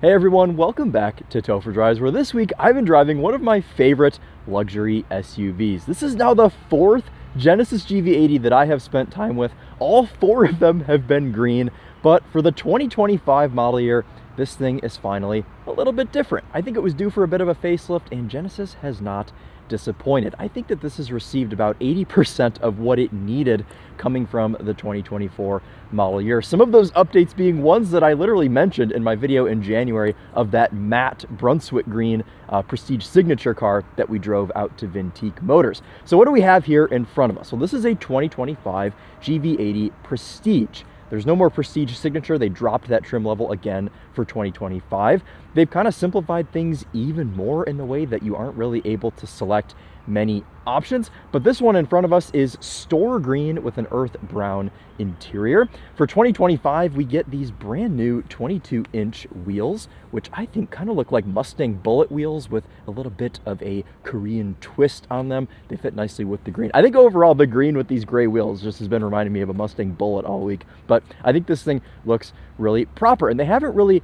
Hey everyone, welcome back to Topher Drives, where this week I've been driving one of my favorite luxury SUVs. This is now the fourth Genesis GV80 that I have spent time with. All four of them have been green, but for the 2025 model year, this thing is finally a little bit different. I think it was due for a bit of a facelift, and Genesis has not disappointed. I think that this has received about 80% of what it needed coming from the 2024 model year. Some of those updates being ones that I literally mentioned in my video in January of that matte Brunswick green Prestige signature car that we drove out to Vintique Motors. So what do we have here in front of us? Well, this is a 2025 GV80 Prestige. There's no more Prestige signature. They dropped that trim level again for 2025. They've kind of simplified things even more in the way that you aren't really able to select many options, but this one in front of us is store green with an earth brown interior. For 2025, we get these brand new 22-inch wheels, which I think kind of look like Mustang Bullet wheels with a little bit of a Korean twist on them. They fit nicely with the green. I think overall the green with these gray wheels just has been reminding me of a Mustang Bullet all week, but I think this thing looks really proper, and they haven't really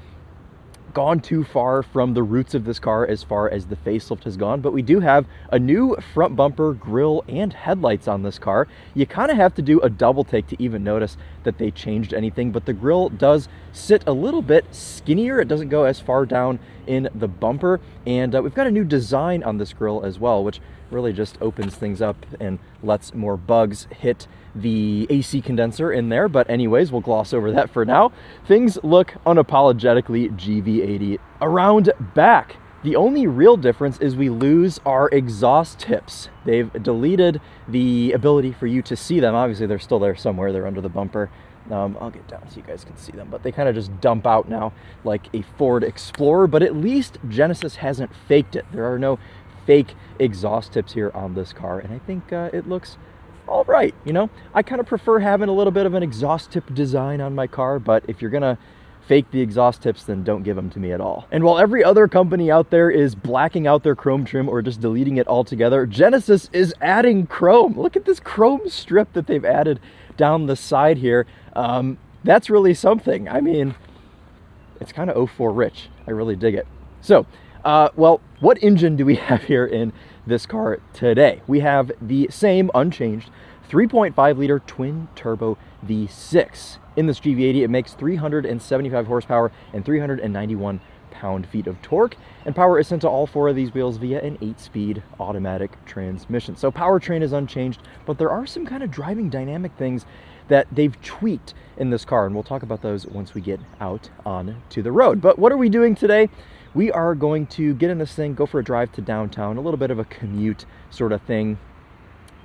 gone too far from the roots of this car as far as the facelift has gone, but we do have a new front bumper, grille, and headlights on this car. You kind of have to do a double take to even notice that they changed anything, but the grille does sit a little bit skinnier. It doesn't go as far down in the bumper, and we've got a new design on this grille as well, which really just opens things up and lets more bugs hit the AC condenser in there. But anyways, we'll gloss over that for now. Things look unapologetically GV80 around back. The only real difference is we lose our exhaust tips. They've deleted the ability for you to see them. Obviously they're still there somewhere. They're under the bumper. I'll get down so you guys can see them, but they kind of just dump out now like a Ford Explorer, but at least Genesis hasn't faked it. There are no fake exhaust tips here on this car, and I think it looks all right. You know, I kind of prefer having a little bit of an exhaust tip design on my car, but if you're gonna fake the exhaust tips, then don't give them to me at all. And while every other company out there is blacking out their chrome trim or just deleting it altogether, Genesis is adding chrome. Look at this chrome strip that they've added down the side here. That's really something. I mean, it's kind of 04 rich. I really dig it. So, well, what engine do we have here in this car today? We have the same unchanged 3.5 liter twin turbo V6. In this GV80, it makes 375 horsepower and 391 pound-feet of torque, and power is sent to all four of these wheels via an 8-speed automatic transmission. So powertrain is unchanged, but there are some kind of driving dynamic things that they've tweaked in this car, and we'll talk about those once we get out on to the road. But what are we doing today? We are going to get in this thing, go for a drive to downtown, a little bit of a commute sort of thing,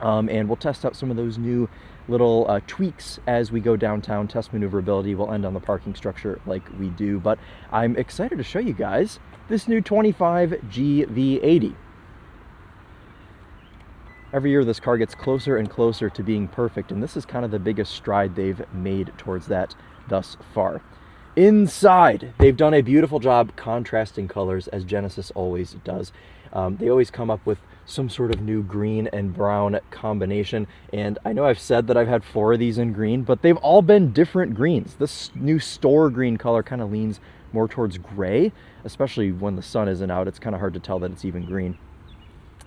and we'll test out some of those new little tweaks as we go downtown, test maneuverability. We'll end on the parking structure like we do, but I'm excited to show you guys this new 25 GV80. Every year this car gets closer and closer to being perfect, and this is kind of the biggest stride they've made towards that thus far. Inside, they've done a beautiful job contrasting colors, as Genesis always does. They always come up with some sort of new green and brown combination, and I know I've said that I've had 4 of these in green, but they've all been different greens. This new store green color kind of leans more towards gray, especially when the sun isn't out. It's kind of hard to tell that it's even green.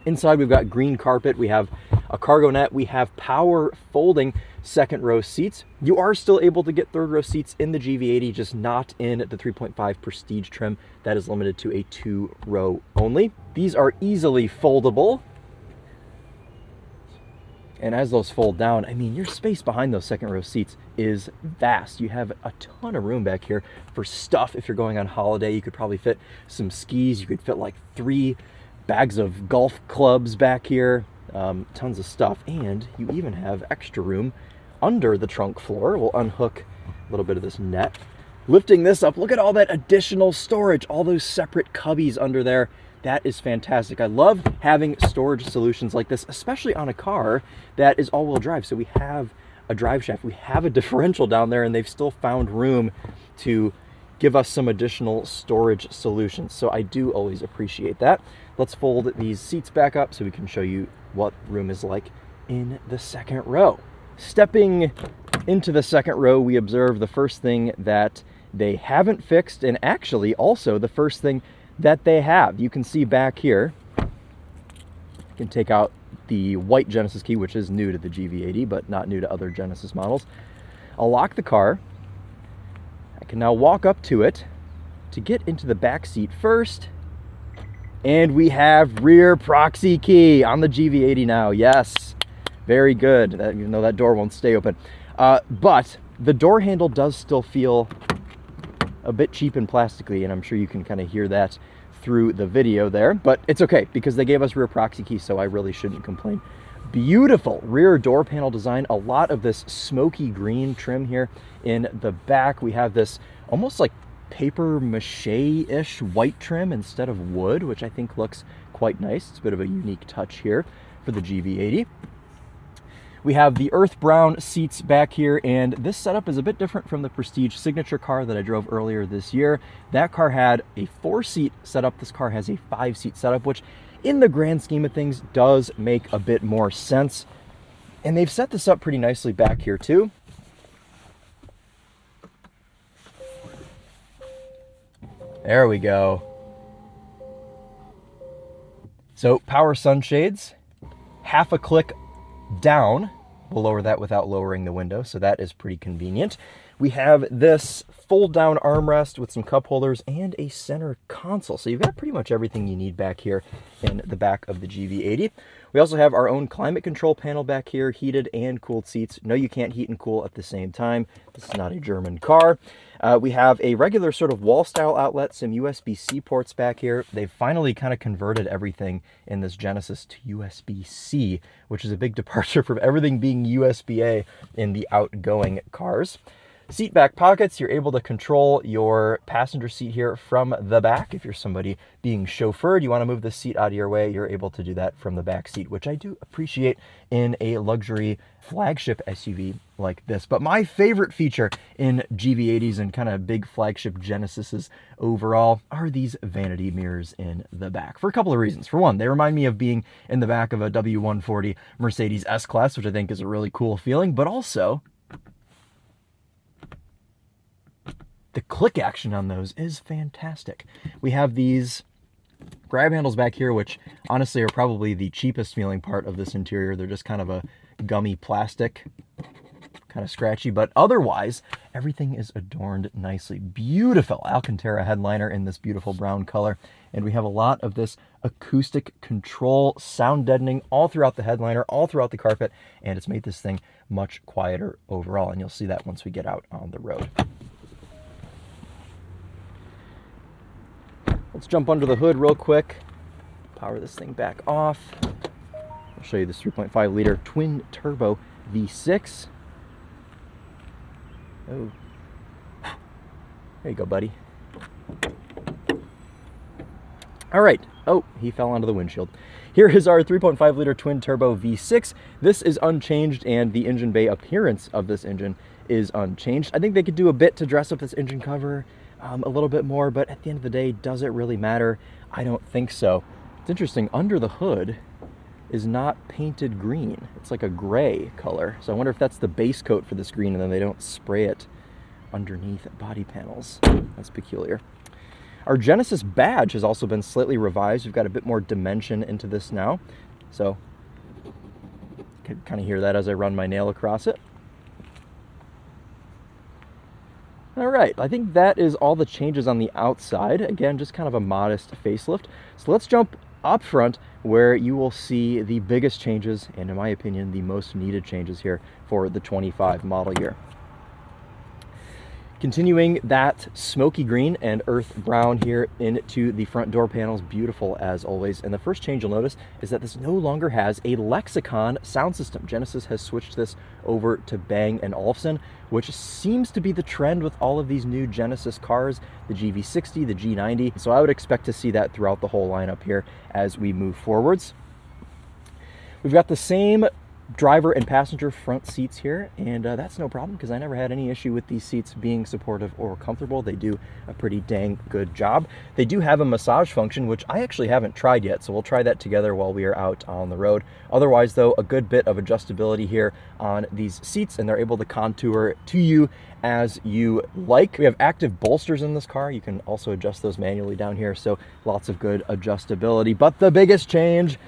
Inside, we've got green carpet, we have a cargo net, we have power folding second row seats. You are still able to get third row seats in the GV80, just not in the 3.5 Prestige trim. That is limited to a 2-row only. These are easily foldable. And as those fold down, I mean, your space behind those second row seats is vast. You have a ton of room back here for stuff. If you're going on holiday, you could probably fit some skis. You could fit like 3 bags of golf clubs back here, tons of stuff, and you even have extra room under the trunk floor. We'll unhook a little bit of this net. Lifting this up, look at all that additional storage, all those separate cubbies under there. That is fantastic. I love having storage solutions like this, especially on a car that is all-wheel drive. So we have a drive shaft, we have a differential down there, and they've still found room to give us some additional storage solutions. So I do always appreciate that. Let's fold these seats back up so we can show you what room is like in the second row. Stepping into the second row, we observe the first thing that they haven't fixed, and actually also the first thing that they have. You can see back here, you can take out the white Genesis key, which is new to the GV80, but not new to other Genesis models. I'll lock the car. I can now walk up to it to get into the back seat first. And we have rear proxy key on the GV80 now. Yes, very good, even though that door won't stay open. But the door handle does still feel a bit cheap and plasticky, and I'm sure you can kind of hear that through the video there, but it's okay because they gave us rear proxy key, so I really shouldn't complain. Beautiful rear door panel design, a lot of this smoky green trim here in the back. We have this almost like paper mache-ish white trim instead of wood, which I think looks quite nice. It's a bit of a unique touch here for the GV80. We have the earth brown seats back here, and this setup is a bit different from the Prestige Signature car that I drove earlier this year. That car had a 4-seat setup. This car has a 5-seat setup, which in the grand scheme of things does make a bit more sense. And they've set this up pretty nicely back here too. There we go. So power sunshades, half a click down. We'll lower that without lowering the window, so that is pretty convenient. We have this fold-down armrest with some cup holders and a center console. So you've got pretty much everything you need back here in the back of the GV80. We also have our own climate control panel back here, heated and cooled seats. No, you can't heat and cool at the same time. This is not a German car. We have a regular sort of wall-style outlet, some USB-C ports back here. They've finally kind of converted everything in this Genesis to USB-C, which is a big departure from everything being USB-A in the outgoing cars. Seat back pockets, you're able to control your passenger seat here from the back. If you're somebody being chauffeured, you want to move the seat out of your way, you're able to do that from the back seat, which I do appreciate in a luxury flagship SUV like this. But my favorite feature in GV80s and kind of big flagship Genesises overall are these vanity mirrors in the back for a couple of reasons. For one, they remind me of being in the back of a W140 Mercedes S-Class, which I think is a really cool feeling, but also the click action on those is fantastic. We have these grab handles back here, which honestly are probably the cheapest feeling part of this interior. They're just kind of a gummy plastic, kind of scratchy, but otherwise everything is adorned nicely. Beautiful Alcantara headliner in this beautiful brown color. And we have a lot of this acoustic control, sound deadening all throughout the headliner, all throughout the carpet, and it's made this thing much quieter overall. And you'll see that once we get out on the road. Let's jump under the hood real quick, power this thing back off. I'll show you this 3.5 liter twin turbo V6. Oh, there you go, buddy. All right. Oh, he fell onto the windshield. Here is our 3.5 liter twin turbo V6. This is unchanged, and the engine bay appearance of this engine is unchanged. I think they could do a bit to dress up this engine cover a little bit more, but at the end of the day, does it really matter? I don't think so. It's interesting, under the hood is not painted green. It's like a gray color. So I wonder if that's the base coat for this green and then they don't spray it underneath body panels. That's peculiar. Our Genesis badge has also been slightly revised. We've got a bit more dimension into this now. So you can kind of hear that as I run my nail across it. All right, I think that is all the changes on the outside. Again, just kind of a modest facelift. So let's jump up front where you will see the biggest changes and, in my opinion, the most needed changes here for the 25 model year. Continuing that smoky green and earth brown here into the front door panels, beautiful as always. And the first change you'll notice is that this no longer has a Lexicon sound system. Genesis has switched this over to Bang & Olufsen, which seems to be the trend with all of these new Genesis cars, the GV60, the G90. So I would expect to see that throughout the whole lineup here as we move forwards. We've got the same driver and passenger front seats here, and that's no problem because I never had any issue with these seats being supportive or comfortable. They do a pretty dang good job. They do have a massage function, which I actually haven't tried yet, so we'll try that together while we are out on the road. Otherwise though, a good bit of adjustability here on these seats, and they're able to contour to you as you like. We have active bolsters in this car. You can also adjust those manually down here, so lots of good adjustability. But the biggest change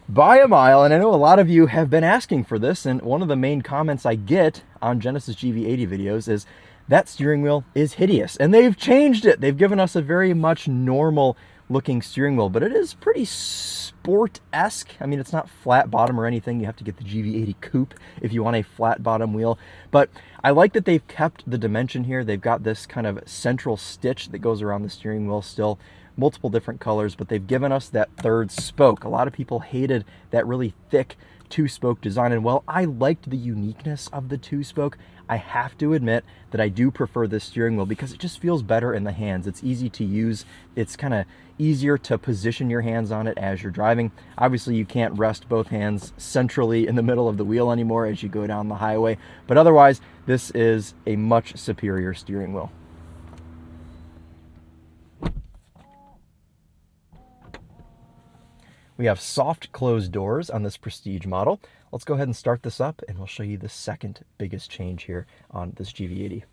by a mile, and I know a lot of you have been asking for this, and one of the main comments I get on Genesis GV80 videos is that steering wheel is hideous, and they've changed it. They've given us a very much normal looking steering wheel, but it is pretty sport-esque. I mean, it's not flat bottom or anything. You have to get the GV80 Coupe if you want a flat bottom wheel, but I like that they've kept the dimension here. They've got this kind of central stitch that goes around the steering wheel still, multiple different colors, but they've given us that third spoke. A lot of people hated that really thick two-spoke design, and while I liked the uniqueness of the two-spoke, I have to admit that I do prefer this steering wheel because it just feels better in the hands. It's easy to use. It's kind of easier to position your hands on it as you're driving. Obviously, you can't rest both hands centrally in the middle of the wheel anymore as you go down the highway, but otherwise, this is a much superior steering wheel. We have soft closed doors on this Prestige model. Let's go ahead and start this up, and we'll show you the second biggest change here on this GV80.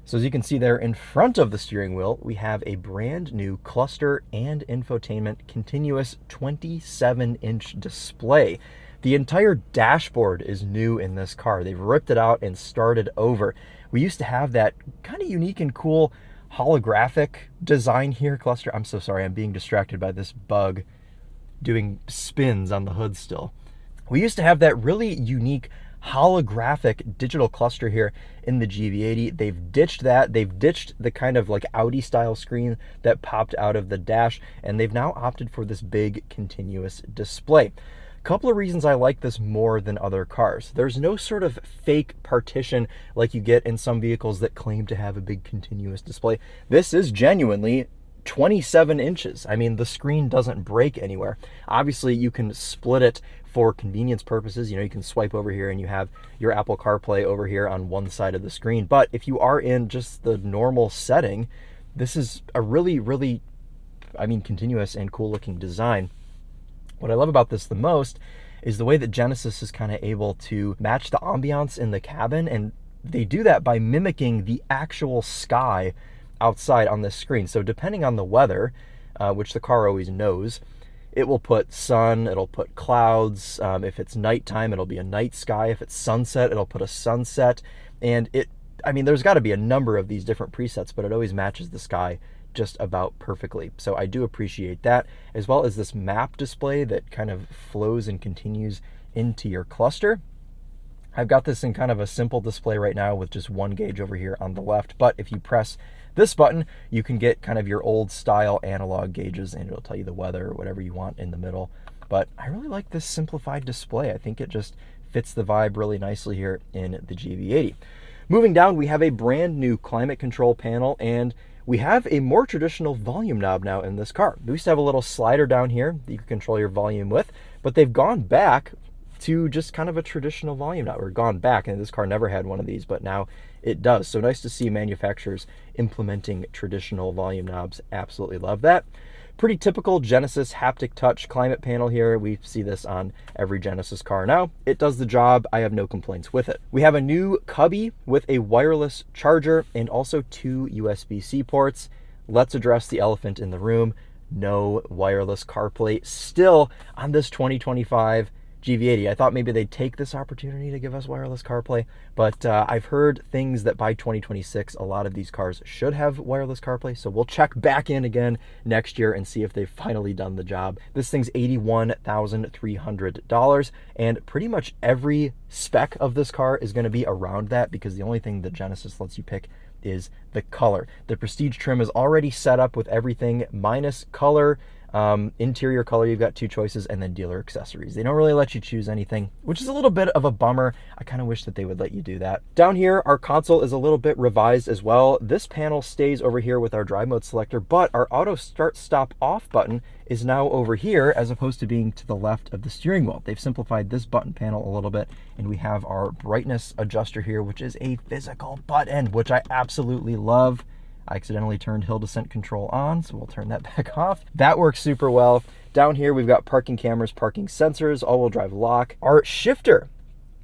So as you can see there in front of the steering wheel, we have a brand new cluster and infotainment continuous 27-inch display. The entire dashboard is new in this car. They've ripped it out and started over. We used to have that kind of unique and cool holographic design here. Cluster, I'm so sorry, I'm being distracted by this bug doing spins on the hood still. We used to have that really unique holographic digital cluster here in the GV80. They've ditched that. They've ditched the kind of like Audi style screen that popped out of the dash, and they've now opted for this big continuous display. Couple of reasons I like this more than other cars. There's no sort of fake partition like you get in some vehicles that claim to have a big continuous display. This is genuinely 27 inches. I mean, the screen doesn't break anywhere. Obviously, you can split it for convenience purposes. You know, you can swipe over here and you have your Apple CarPlay over here on one side of the screen. But if you are in just the normal setting, this is a really, really, I mean, continuous and cool looking design. What I love about this the most is the way that Genesis is kind of able to match the ambiance in the cabin, and they do that by mimicking the actual sky outside on this screen. So depending on the weather, which the car always knows, it will put sun, it'll put clouds. If it's nighttime, it'll be a night sky. If it's sunset, it'll put a sunset. And I mean, there's got to be a number of these different presets, but it always matches the sky just about perfectly. So I do appreciate that, as well as this map display that kind of flows and continues into your cluster. I've got this in kind of a simple display right now with just one gauge over here on the left, but if you press this button, you can get kind of your old style analog gauges, and it'll tell you the weather or whatever you want in the middle. But I really like this simplified display. I think it just fits the vibe really nicely here in the GV80. Moving down, we have a brand new climate control panel, and we have a more traditional volume knob now in this car. We used to have a little slider down here that you can control your volume with, but they've gone back to just kind of a traditional volume knob, or gone back, and this car never had one of these, but now it does. So nice to see manufacturers implementing traditional volume knobs. Absolutely love that. Pretty typical Genesis haptic touch climate panel here. We see this on every Genesis car now. It does the job. I have no complaints with it. We have a new cubby with a wireless charger and also 2 USB-C ports. Let's address the elephant in the room. No wireless CarPlay still on this 2025 GV80. I thought maybe they'd take this opportunity to give us wireless CarPlay, but I've heard things that by 2026, a lot of these cars should have wireless CarPlay, so we'll check back in again next year and see if they've finally done the job. This thing's $81,300, and pretty much every spec of this car is going to be around that, because the only thing that Genesis lets you pick is the color. The Prestige trim is already set up with everything minus color. Interior color, you've got 2 choices, and then dealer accessories. They don't really let you choose anything, which is a little bit of a bummer. I kind of wish that they would let you do that. Down here, our console is a little bit revised as well. This panel stays over here with our drive mode selector, but our auto start stop off button is now over here as opposed to being to the left of the steering wheel. They've simplified this button panel a little bit, and we have our brightness adjuster here, which is a physical button, which I absolutely love. I accidentally turned hill descent control on, so we'll turn that back off. That works super well. Down here, we've got parking cameras, parking sensors, all-wheel drive lock. Our shifter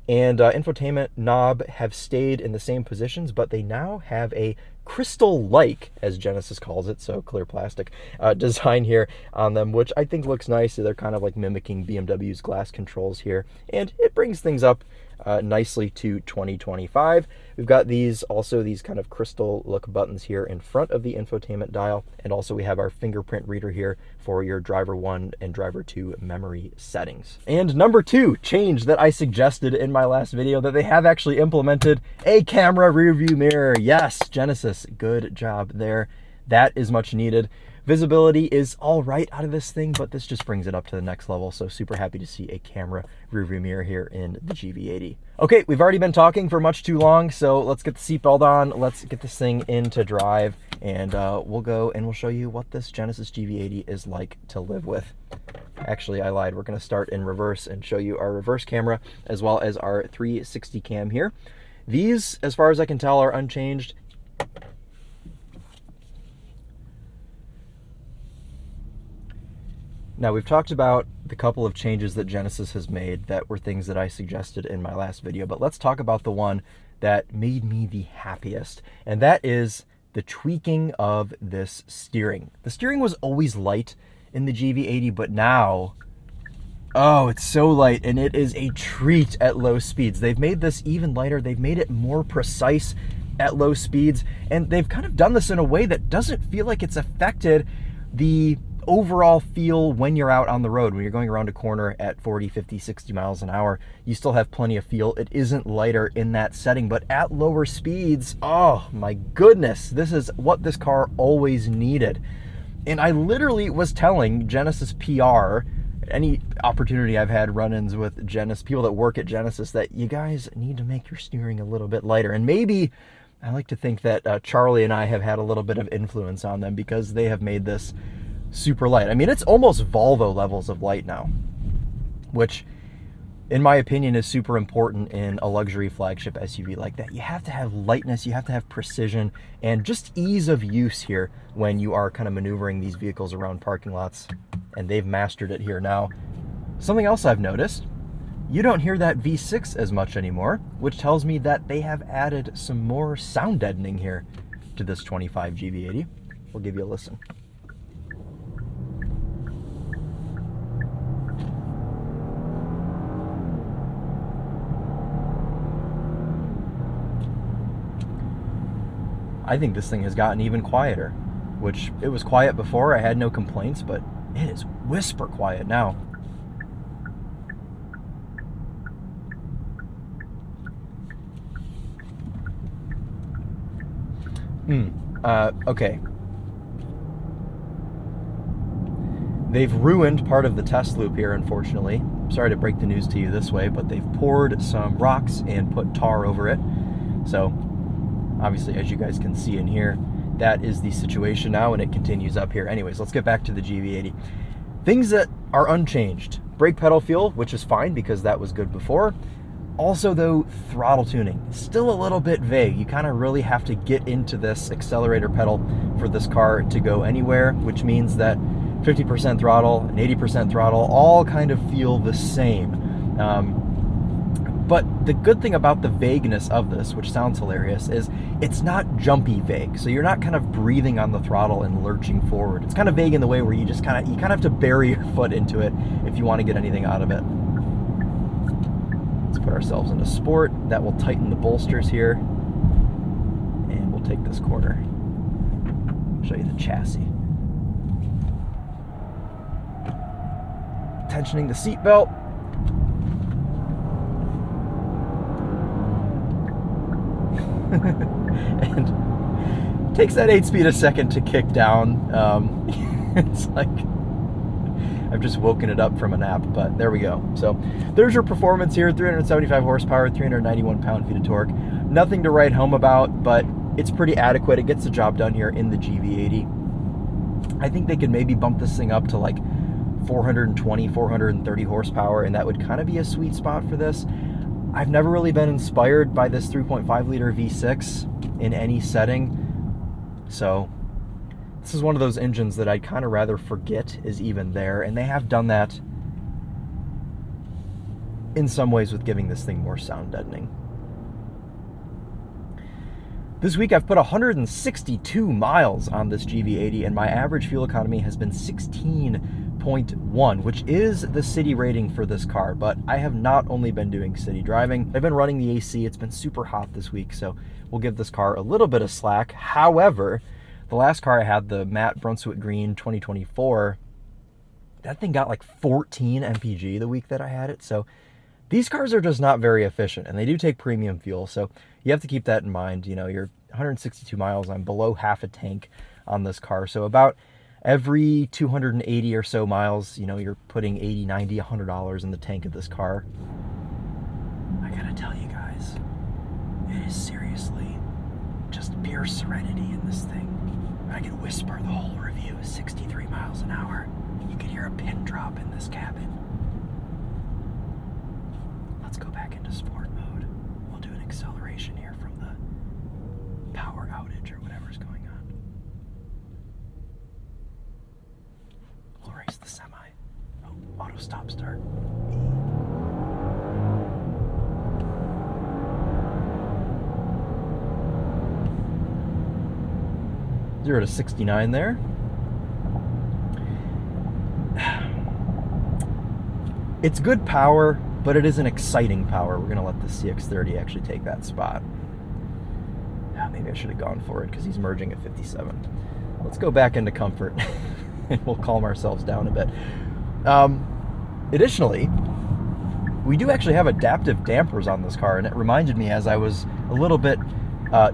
and infotainment knob have stayed in the same positions, but they now have a crystal-like, as Genesis calls it, so clear plastic, design here on them, which I think looks nice. They're kind of like mimicking BMW's glass controls here, and it brings things up nicely to 2025. We've got these kind of crystal look buttons here in front of the infotainment dial, and also we have our fingerprint reader here for your driver 1 and driver 2 memory settings. And number 2 change that I suggested in my last video, that they have actually implemented a camera rear view mirror. Yes, Genesis, good job there. That is much needed. Visibility is all right out of this thing, but this just brings it up to the next level. So super happy to see a camera rear view mirror here in the GV80. Okay, we've already been talking for much too long, so let's get the seatbelt on. Let's get this thing into drive, and we'll go and we'll show you what this Genesis GV80 is like to live with. Actually, I lied. We're going to start in reverse and show you our reverse camera as well as our 360 cam here. These, as far as I can tell, are unchanged. Now, we've talked about the couple of changes that Genesis has made that were things that I suggested in my last video, but let's talk about the one that made me the happiest, and that is the tweaking of this steering. The steering was always light in the GV80, but now, oh, it's so light, and it is a treat at low speeds. They've made this even lighter. They've made it more precise at low speeds, and they've kind of done this in a way that doesn't feel like it's affected the overall feel when you're out on the road. When you're going around a corner at 40, 50, 60 miles an hour, you still have plenty of feel. It isn't lighter in that setting, but at lower speeds, oh my goodness, this is what this car always needed. And I literally was telling Genesis PR, any opportunity I've had run-ins with Genesis, people that work at Genesis, that you guys need to make your steering a little bit lighter. And maybe I like to think that Charlie and I have had a little bit of influence on them, because they have made this super light. I mean, it's almost Volvo levels of light now, which in my opinion is super important in a luxury flagship SUV like that. You have to have lightness, you have to have precision, and just ease of use here when you are kind of maneuvering these vehicles around parking lots, and they've mastered it here. Now, something else I've noticed, you don't hear that V6 as much anymore, which tells me that they have added some more sound deadening here to this 25 GV80. We'll give you a listen. I think this thing has gotten even quieter, which it was quiet before. I had no complaints, but it is whisper quiet now. Okay. They've ruined part of the test loop here, unfortunately. Sorry to break the news to you this way, but they've poured some rocks and put tar over it. So, obviously, as you guys can see in here, that is the situation now, and it continues up here. Anyways, let's get back to the GV80. Things that are unchanged. Brake pedal feel, which is fine because that was good before. Also, though, throttle tuning, still a little bit vague. You kind of really have to get into this accelerator pedal for this car to go anywhere, which means that 50% throttle and 80% throttle all kind of feel the same. But the good thing about the vagueness of this, which sounds hilarious, is it's not jumpy vague. So you're not kind of breathing on the throttle and lurching forward. It's kind of vague in the way where you just kind of have to bury your foot into it if you want to get anything out of it. Let's put ourselves into sport. That will tighten the bolsters here. And we'll take this corner. Show you the chassis. Tensioning the seatbelt. And it takes that 8 speed a second to kick down. It's like I've just woken it up from a nap, but there we go. So there's your performance here, 375 horsepower, 391 pound-feet of torque. Nothing to write home about, but it's pretty adequate. It gets the job done here in the GV80. I think they could maybe bump this thing up to like 420, 430 horsepower, and that would kind of be a sweet spot for this. I've never really been inspired by this 3.5 liter V6 in any setting, so this is one of those engines that I'd kind of rather forget is even there, and they have done that in some ways with giving this thing more sound deadening. This week I've put 162 miles on this GV80, and my average fuel economy has been 16.1, which is the city rating for this car, but I have not only been doing city driving, I've been running the AC. It's been super hot this week, so we'll give this car a little bit of slack. However, the last car I had, the matte Brunswick Green 2024, that thing got like 14 mpg the week that I had it, so these cars are just not very efficient, and they do take premium fuel, so you have to keep that in mind. You know, you're 162 miles, I'm below half a tank on this car, so about every 280 or so miles, you know, you're putting 80, 90, $100 in the tank of this car. I gotta tell you guys, it is seriously just pure serenity in this thing. I could whisper the whole review, 63 miles an hour. You could hear a pin drop in this cabin. Let's go back into sport mode. We'll do an acceleration here from the power outage or whatever's going on. We'll race the semi. Oh, auto stop start. 0 to 69 there. It's good power, but it isn't exciting power. We're gonna let the CX-30 actually take that spot. Maybe I should have gone for it because he's merging at 57. Let's go back into comfort and we'll calm ourselves down a bit. Additionally, we do actually have adaptive dampers on this car, and it reminded me as I was a little bit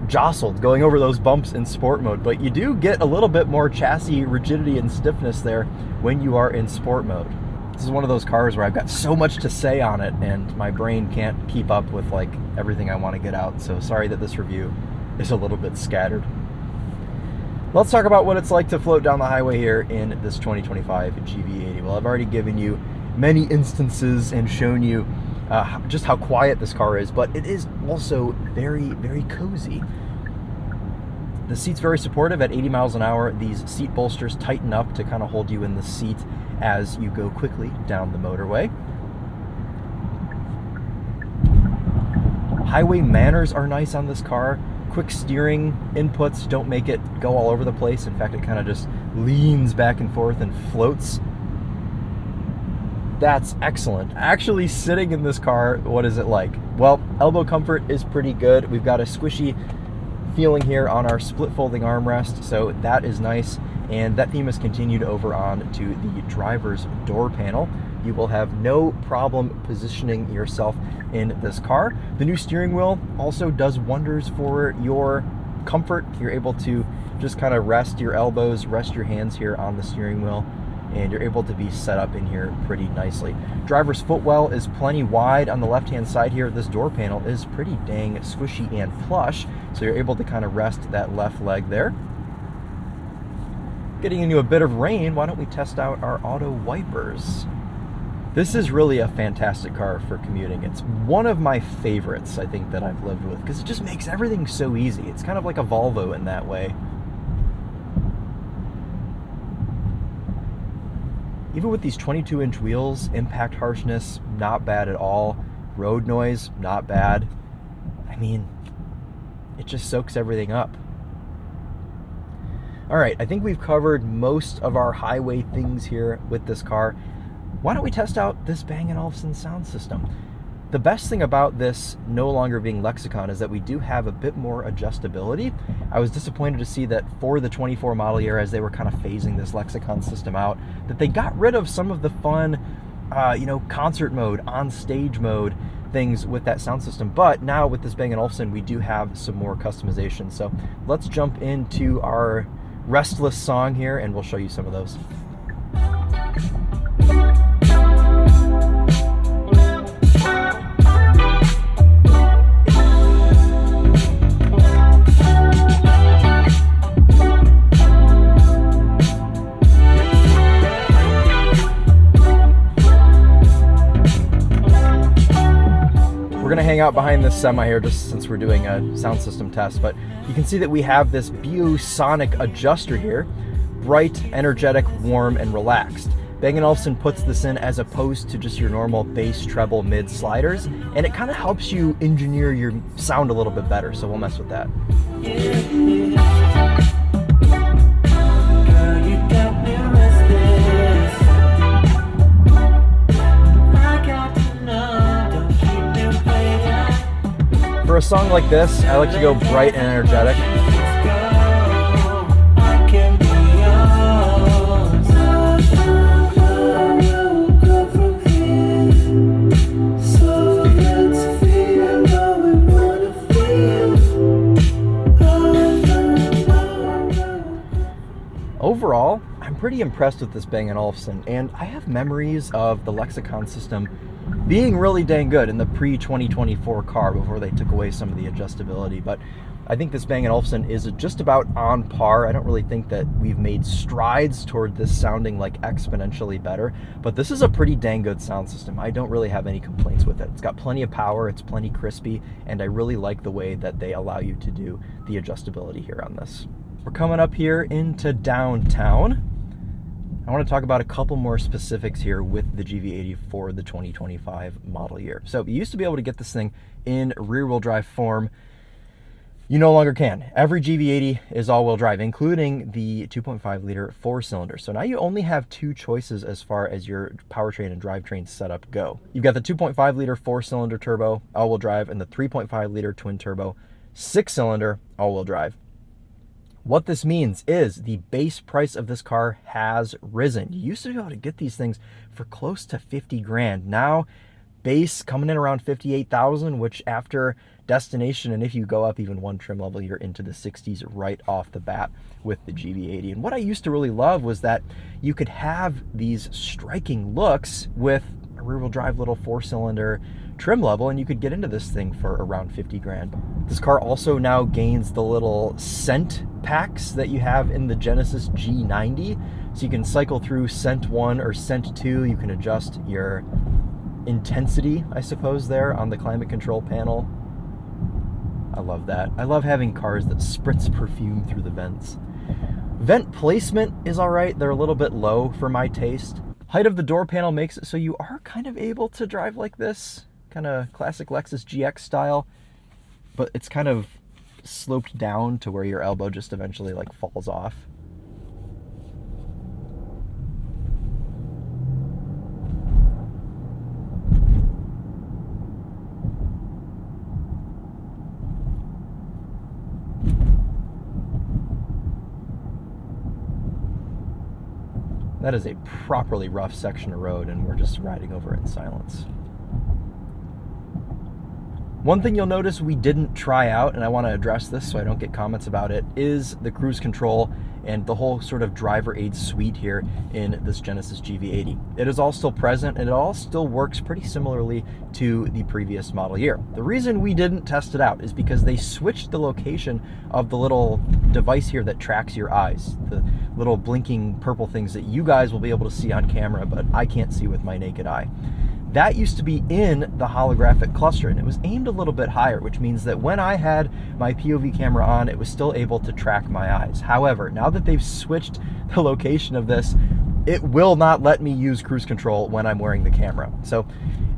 jostled going over those bumps in sport mode, but you do get a little bit more chassis rigidity and stiffness there when you are in sport mode. This is one of those cars where I've got so much to say on it and my brain can't keep up with like everything I want to get out, so sorry that this review is a little bit scattered. Let's talk about what it's like to float down the highway here in this 2025 GV80. Well, I've already given you many instances and shown you just how quiet this car is, but it is also very, very cozy. The seat's very supportive at 80 miles an hour. These seat bolsters tighten up to kind of hold you in the seat as you go quickly down the motorway. Highway manners are nice on this car. Quick steering inputs don't make it go all over the place. In fact, it kind of just leans back and forth and floats. That's excellent. Actually sitting in this car, what is it like? Well, elbow comfort is pretty good. We've got a squishy feeling here on our split folding armrest, so that is nice. And that theme is continued over on to the driver's door panel. You will have no problem positioning yourself in this car. The new steering wheel also does wonders for your comfort. You're able to just kind of rest your elbows, rest your hands here on the steering wheel, and you're able to be set up in here pretty nicely. Driver's footwell is plenty wide on the left-hand side here. This door panel is pretty dang squishy and plush, so you're able to kind of rest that left leg there. Getting into a bit of rain, why don't we test out our auto wipers? This is really a fantastic car for commuting. It's one of my favorites, I think, that I've lived with, because it just makes everything so easy. It's kind of like a Volvo in that way. Even with these 22-inch wheels, impact harshness, not bad at all. Road noise, not bad. I mean, it just soaks everything up. All right, I think we've covered most of our highway things here with this car. Why don't we test out this Bang & Olufsen sound system? The best thing about this no longer being Lexicon is that we do have a bit more adjustability. I was disappointed to see that for the 24 model year, as they were kind of phasing this Lexicon system out, that they got rid of some of the fun, concert mode, on stage mode things with that sound system. But now with this Bang & Olufsen, we do have some more customization. So let's jump into our Restless song here and we'll show you some of those. out behind this semi here just since we're doing a sound system test, but you can see that we have this Biosonic adjuster here. Bright, energetic, warm, and relaxed. Bang & Olufsen puts this in as opposed to just your normal bass, treble, mid sliders, and it kind of helps you engineer your sound a little bit better, so we'll mess with that. For a song like this, I like to go bright and energetic. Overall, I'm pretty impressed with this Bang & Olufsen, and I have memories of the Lexicon system being really dang good in the pre-2024 car before they took away some of the adjustability, but I think this Bang & Olufsen is just about on par. I don't really think that we've made strides toward this sounding like exponentially better, but this is a pretty dang good sound system. I don't really have any complaints with it. It's got plenty of power, it's plenty crispy, and I really like the way that they allow you to do the adjustability here on this. We're coming up here into downtown. I want to talk about a couple more specifics here with the GV80 for the 2025 model year. So you used to be able to get this thing in rear-wheel drive form. You no longer can. Every GV80 is all-wheel drive, including the 2.5-liter four-cylinder. So now you only have two choices as far as your powertrain and drivetrain setup go. You've got the 2.5-liter four-cylinder turbo all-wheel drive and the 3.5-liter twin-turbo six-cylinder all-wheel drive. What this means is the base price of this car has risen. You used to be able to get these things for close to 50 grand. Now, base coming in around 58,000, which after destination, and if you go up even one trim level, you're into the 60s right off the bat with the GV80. And what I used to really love was that you could have these striking looks with a rear-wheel drive little four-cylinder trim level, and you could get into this thing for around 50 grand. This car also now gains the little scent packs that you have in the Genesis G90, so you can cycle through scent 1 or scent 2. You can adjust your intensity, I suppose, there on the climate control panel. I love that. I love having cars that spritz perfume through the vents. Vent placement is all right. They're a little bit low for my taste. Height of the door panel makes it so you are kind of able to drive like this, kind of classic Lexus GX style, but it's kind of sloped down to where your elbow just eventually like falls off. That is a properly rough section of road, and we're just riding over it in silence. One thing you'll notice we didn't try out, and I want to address this so I don't get comments about it, is the cruise control and the whole sort of driver aid suite here in this Genesis GV80. It is all still present, and it all still works pretty similarly to the previous model year. The reason we didn't test it out is because they switched the location of the little device here that tracks your eyes, the little blinking purple things that you guys will be able to see on camera, but I can't see with my naked eye. That used to be in the holographic cluster, and it was aimed a little bit higher, which means that when I had my POV camera on, it was still able to track my eyes. However, now that they've switched the location of this, it will not let me use cruise control when I'm wearing the camera. So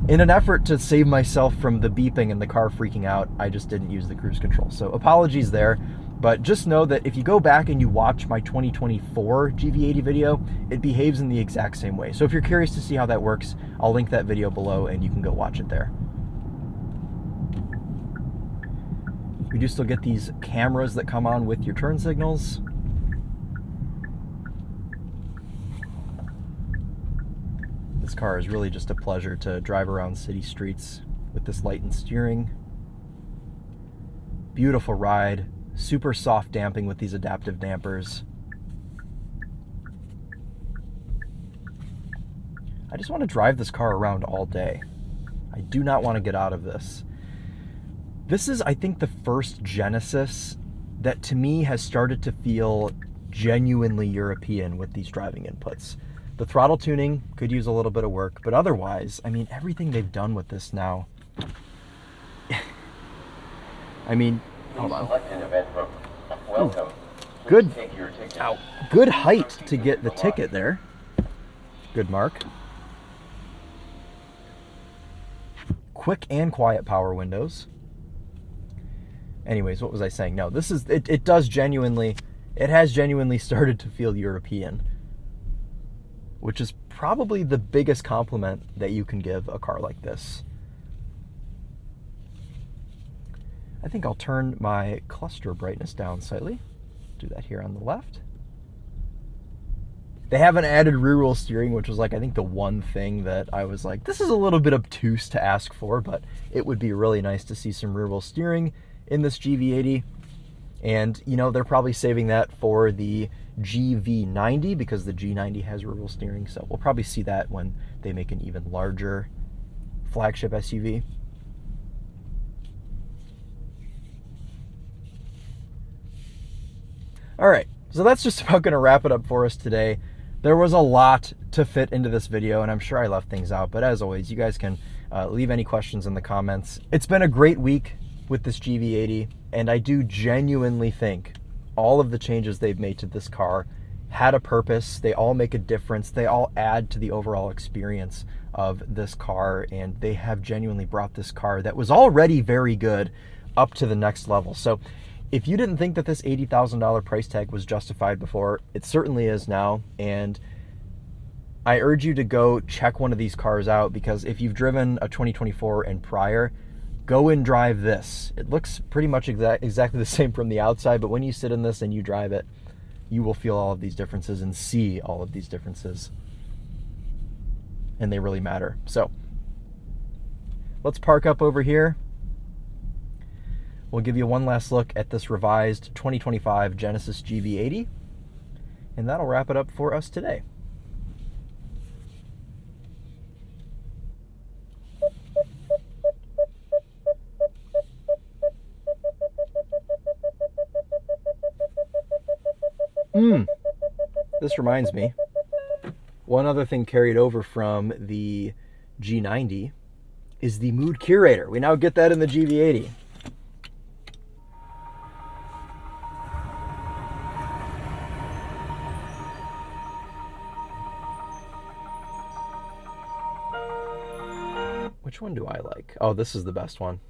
in an effort to save myself from the beeping and the car freaking out, I just didn't use the cruise control. So apologies there. But just know that if you go back and you watch my 2024 GV80 video, it behaves in the exact same way. So if you're curious to see how that works, I'll link that video below and you can go watch it there. We do still get these cameras that come on with your turn signals. This car is really just a pleasure to drive around city streets with this light and steering. Beautiful ride. Super soft damping with these adaptive dampers. I just want to drive this car around all day. I do not want to get out of this. This is, I think, the first Genesis that to me has started to feel genuinely European with these driving inputs. The throttle tuning could use a little bit of work, but otherwise, I mean, everything they've done with this now, I mean, hold on. Welcome. Good. Take your ticket. Ow. Good height to get the ticket there. Good mark. Quick and quiet power windows. Anyways, what was I saying? No, this is, it has genuinely started to feel European, which is probably the biggest compliment that you can give a car like this. I think I'll turn my cluster brightness down slightly. Do that here on the left. They haven't added rear wheel steering, which was like, I think the one thing that I was like, this is a little bit obtuse to ask for, but it would be really nice to see some rear wheel steering in this GV80. And, you know, they're probably saving that for the GV90 because the G90 has rear wheel steering. So we'll probably see that when they make an even larger flagship SUV. All right, so that's just about going to wrap it up for us today. There was a lot to fit into this video, and I'm sure I left things out, but as always, you guys can leave any questions in the comments. It's been a great week with this GV80, and I do genuinely think all of the changes they've made to this car had a purpose. They all make a difference. They all add to the overall experience of this car, and they have genuinely brought this car that was already very good up to the next level. So if you didn't think that this $80,000 price tag was justified before, it certainly is now. And I urge you to go check one of these cars out, because if you've driven a 2024 and prior, go and drive this. It looks pretty much exactly the same from the outside, but when you sit in this and you drive it, you will feel all of these differences and see all of these differences. And they really matter. So let's park up over here. We'll give you one last look at this revised 2025 Genesis GV80, and that'll wrap it up for us today. This reminds me, one other thing carried over from the G90 is the mood curator. We now get that in the GV80. Which one do I like? Oh, this is the best one.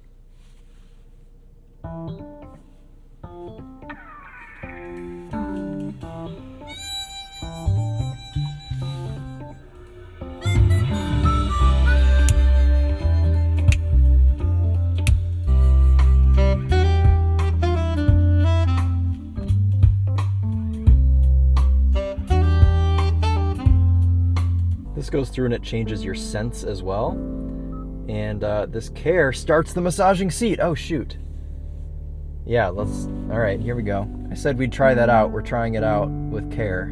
This goes through and it changes your scents as well. And this Care starts the massaging seat. Oh, shoot. Yeah, all right, here we go. I said we'd try that out. We're trying it out with Care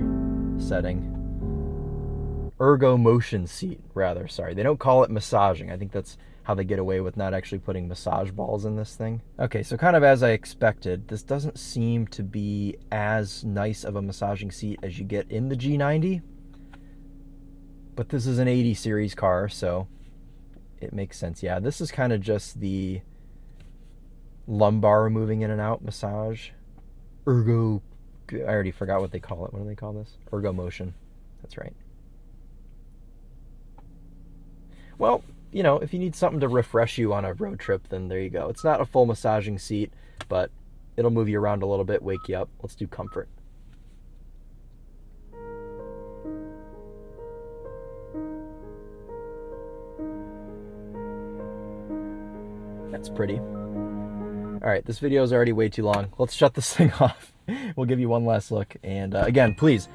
setting. Ergo motion seat, rather, sorry. They don't call it massaging. I think that's how they get away with not actually putting massage balls in this thing. Okay, so kind of as I expected, this doesn't seem to be as nice of a massaging seat as you get in the G90. But this is an 80 series car, so it makes sense. Yeah, this is kind of just the lumbar moving in and out massage. Ergo, I already forgot what they call it. What do they call this? Ergo motion. That's right. Well, you know, if you need something to refresh you on a road trip, then there you go. It's not a full massaging seat, but it'll move you around a little bit, wake you up. Let's do comfort. That's pretty. All right, this video is already way too long. Let's shut this thing off. We'll give you one last look. And again, please,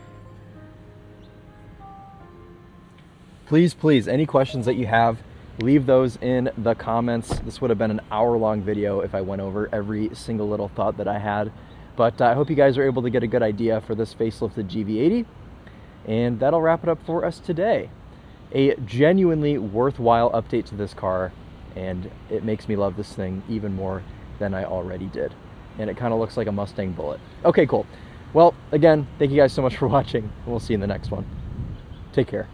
any questions that you have, leave those in the comments. This would have been an hour-long video if I went over every single little thought that I had. But I hope you guys are able to get a good idea for this facelifted GV80. And that'll wrap it up for us today. A genuinely worthwhile update to this car. And it makes me love this thing even more than I already did. And it kind of looks like a Mustang Bullet. Okay, cool. Well, again, thank you guys so much for watching, and we'll see you in the next one. Take care.